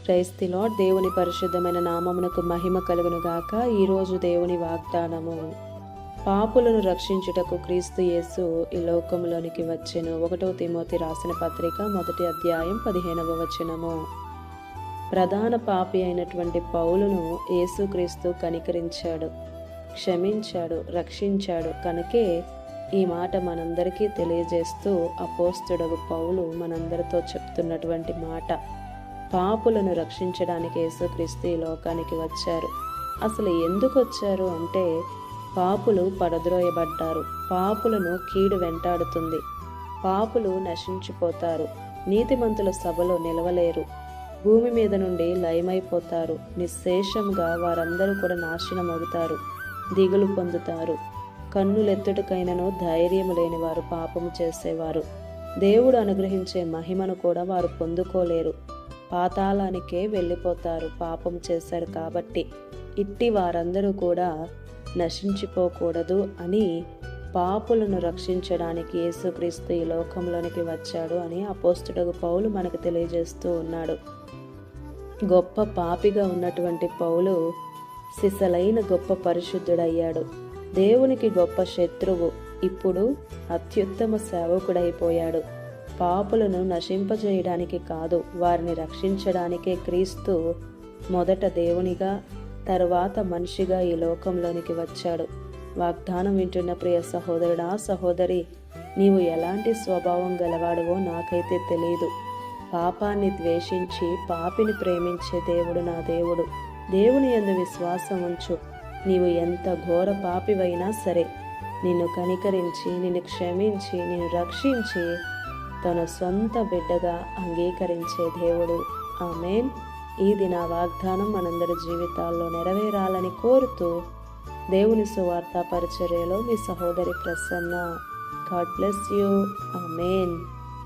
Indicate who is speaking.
Speaker 1: Praise the lord. దేవుని పరిశుద్ధమైన నామమునకు మహిమ కలుగును గాక. ఈరోజు దేవుని వాగ్దానము, పాపులను రక్షించుటకు క్రీస్తు యేసు ఈ లోకములోనికి వచ్చెను. 1 తిమోతి రాసిన పత్రిక 1వ అధ్యాయం 15వ వచనము. ప్రధాన పాపి అయినటువంటి పౌలును యేసుక్రీస్తు కనికరించాడు, క్షమించాడు, రక్షించాడు. కనుకే ఈ మాట మనందరికీ తెలియజేస్తూ అపోస్తుడగు పౌలు మనందరితో చెప్తున్నటువంటి మాట, పాపులను రక్షించడానికి యేసుక్రీస్తు ఈ లోకానికి వచ్చారు. అసలు ఎందుకు వచ్చారు అంటే, పాపులు పడద్రోయబడ్డారు, పాపులను కీడు వెంటాడుతుంది, పాపులు నశించిపోతారు, నీతిమంతుల సభలో నిలవలేరు, భూమి మీద నుండి లయమైపోతారు, నిశ్శేషంగా వారందరూ కూడా నాశనమవుతారు, దిగులు పొందుతారు. కన్నులెత్తుటకైనను ధైర్యము లేని వారు పాపము చేసేవారు, దేవుడు అనుగ్రహించే మహిమను కూడా వారు పొందుకోలేరు, పాతాళానికే వెళ్ళిపోతారు పాపం చేశారు కాబట్టి. ఇట్టి వారందరూ కూడా నశించిపోకూడదు అని పాపులను రక్షించడానికి యేసుక్రీస్తు ఈ లోకంలోనికి వచ్చాడు అని అపోస్తుడగు పౌలు మనకు తెలియజేస్తూ ఉన్నాడు. గొప్ప పాపిగా ఉన్నటువంటి పౌలు సిసలైన గొప్ప పరిశుద్ధుడయ్యాడు. దేవునికి గొప్ప శత్రువు ఇప్పుడు అత్యుత్తమ సేవకుడైపోయాడు. పాపులను నశింపజేయడానికి కాదు, వారిని రక్షించడానికే క్రీస్తు మొదట దేవునిగా, తరువాత మనిషిగా ఈ లోకంలోనికి వచ్చాడు. వాగ్దానం వింటున్న ప్రియ సహోదరుడా, సహోదరి, నీవు ఎలాంటి స్వభావం గలవాడువో నాకైతే తెలియదు. పాపాన్ని ద్వేషించి పాపిని ప్రేమించే దేవుడు నా దేవుడు. దేవుని యందు విశ్వాసం ఉంచు. నీవు ఎంత ఘోర పాపివైనా సరే నిన్ను కనికరించి, నిన్ను క్షమించి, నిన్ను రక్షించి తన సొంత బిడ్డగా అంగీకరించే దేవుడు. ఆమేన్. ఈ దిన వాగ్దానం మనందరి జీవితాల్లో నెరవేరాలని కోరుతూ దేవుని సువార్త పరిచర్యలో మీ సహోదరి Prasanna. God bless you. Amen.